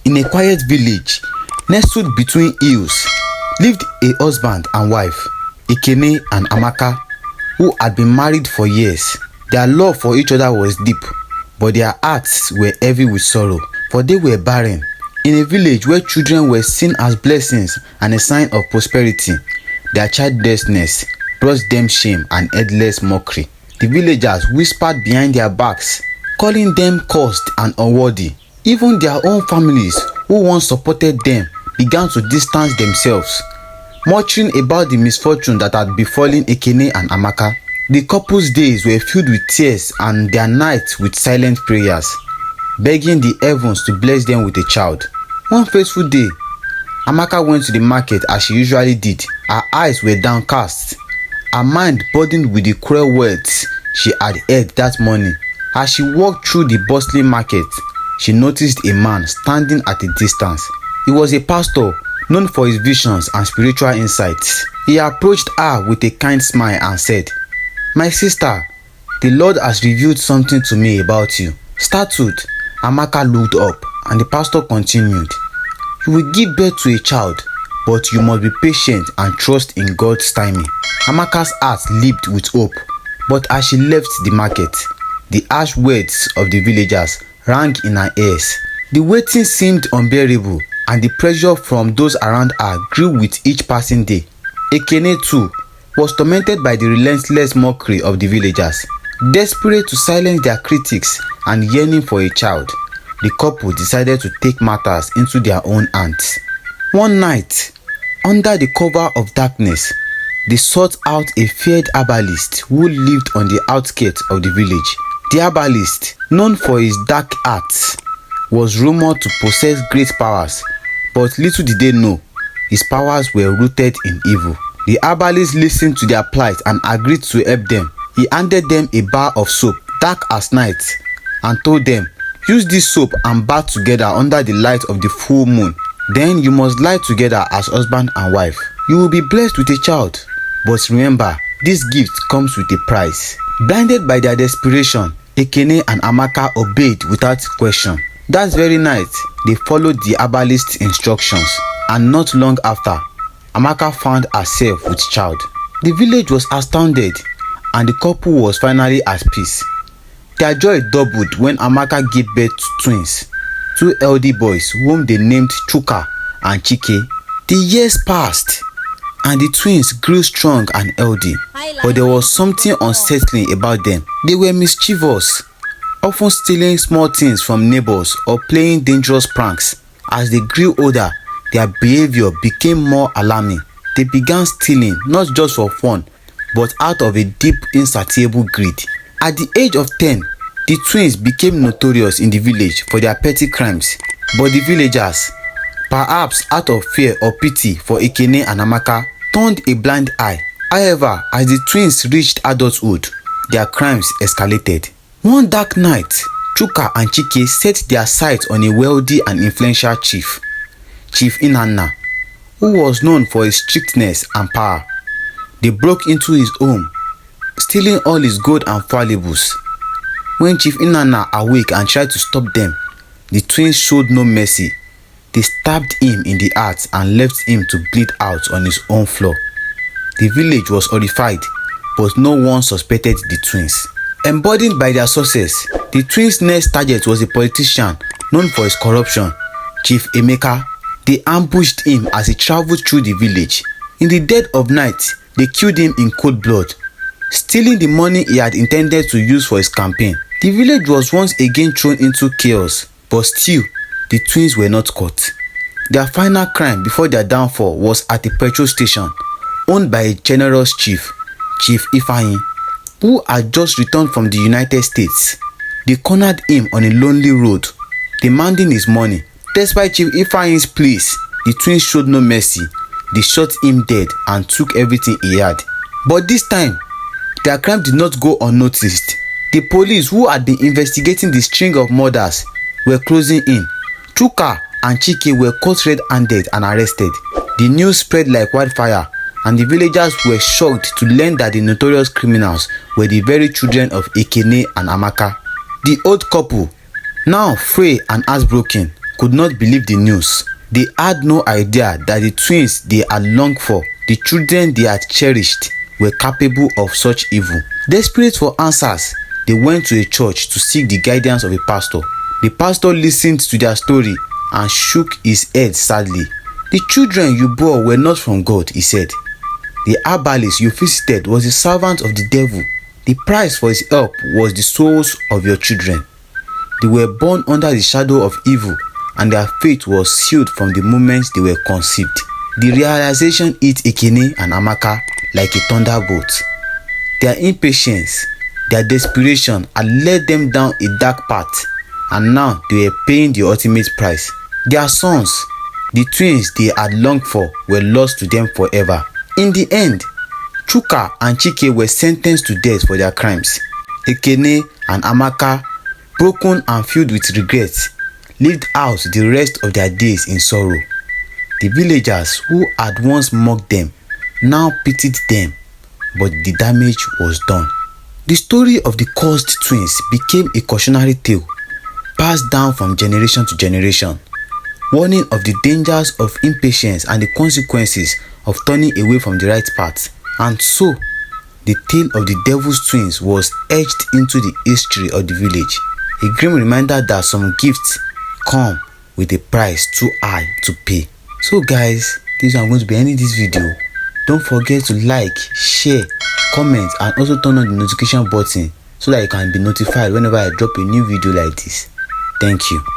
In a quiet village, nestled between hills, lived a husband and wife, Ekene and Amaka, who had been married for years. Their love for each other was deep, but their hearts were heavy with sorrow, for they were barren. In a village where children were seen as blessings and a sign of prosperity, their childlessness brought them shame and endless mockery. The villagers whispered behind their backs, calling them cursed and unworthy. Even their own families, who once supported them, began to distance themselves, muttering about the misfortune that had befallen Ekene and Amaka. The couple's days were filled with tears and their nights with silent prayers, begging the heavens to bless them with a child. One fateful day, Amaka went to the market as she usually did. Her eyes were downcast, her mind burdened with the cruel words she had heard that morning. As she walked through the bustling market, she noticed a man standing at a distance. He was a pastor known for his visions and spiritual insights. He approached her with a kind smile and said, "My sister, the Lord has revealed something to me about you." Startled, Amaka looked up and the pastor continued, "You will give birth to a child, but you must be patient and trust in God's timing." Amaka's heart leaped with hope, but as she left the market, the harsh words of the villagers rang in her ears. The waiting seemed unbearable, and the pressure from those around her grew with each passing day. Ekene too was tormented by the relentless mockery of the villagers. Desperate to silence their critics and yearning for a child, the couple decided to take matters into their own hands. One night, under the cover of darkness, they sought out a feared herbalist who lived on the outskirts of the village. The herbalist, known for his dark arts, was rumored to possess great powers, but little did they know his powers were rooted in evil. The herbalist listened to their plight and agreed to help them. He handed them a bar of soap, dark as night, and told them, "Use this soap and bath together under the light of the full moon. Then you must lie together as husband and wife. You will be blessed with a child. But remember, this gift comes with a price." Blinded by their desperation, Ekene and Amaka obeyed without question. That very night, they followed the herbalist's instructions, and not long after, Amaka found herself with child. The village was astounded, and the couple was finally at peace. Their joy doubled when Amaka gave birth to twins, two healthy boys whom they named Chuka and Chike. The years passed, and the twins grew strong and healthy, but there was something unsettling about them. They were mischievous, often stealing small things from neighbors or playing dangerous pranks. As they grew older, their behavior became more alarming. They began stealing not just for fun, but out of a deep, insatiable greed. At the age of 10, the twins became notorious in the village for their petty crimes. But the villagers, perhaps out of fear or pity for Ekene and Amaka, turned a blind eye. However, as the twins reached adulthood, their crimes escalated. One dark night, Chuka and Chike set their sights on a wealthy and influential chief, Chief Inanna, who was known for his strictness and power. They broke into his home, stealing all his gold and valuables. When Chief Inanna awoke and tried to stop them, the twins showed no mercy. They stabbed him in the heart and left him to bleed out on his own floor. The village was horrified, but no one suspected the twins. Emboldened by their success, the twins' next target was a politician known for his corruption, Chief Emeka. They ambushed him as he traveled through the village. In the dead of night, they killed him in cold blood, stealing the money he had intended to use for his campaign. The village was once again thrown into chaos, but still, the twins were not caught. Their final crime before their downfall was at a petrol station owned by a generous chief, Chief Ifeanyi, who had just returned from the United States. They cornered him on a lonely road, demanding his money. Despite Chief Ifeanyi's pleas, the twins showed no mercy. They shot him dead and took everything he had. But this time, their crime did not go unnoticed. The police, who had been investigating the string of murders, were closing in. Chuka and Chike were caught red-handed and arrested. The news spread like wildfire, and the villagers were shocked to learn that the notorious criminals were the very children of Ekene and Amaka. The old couple, now frail and heartbroken, could not believe the news. They had no idea that the twins they had longed for, the children they had cherished, were capable of such evil. Desperate for answers, they went to a church to seek the guidance of a pastor. The pastor listened to their story and shook his head sadly. "The children you bore were not from God," he said. "The herbalist you visited was the servant of the devil. The price for his help was the souls of your children. They were born under the shadow of evil, and their fate was sealed from the moment they were conceived." The realization hit Ekene and Amaka like a thunderbolt. Their impatience, their desperation had led them down a dark path, and now they were paying the ultimate price. Their sons, the twins they had longed for, were lost to them forever. In the end, Chuka and Chike were sentenced to death for their crimes. Ekene and Amaka, broken and filled with regrets, lived out the rest of their days in sorrow. The villagers who had once mocked them now pitied them, but the damage was done. The story of the cursed twins became a cautionary tale passed down from generation to generation, warning of the dangers of impatience and the consequences of turning away from the right path. And so, the tale of the devil's twins was etched into the history of the village, a grim reminder that some gifts come with a price too high to pay. So guys, this is how I'm going to be ending this video. Don't forget to like, share, comment, and also turn on the notification button so that you can be notified whenever I drop a new video like this. Thank you.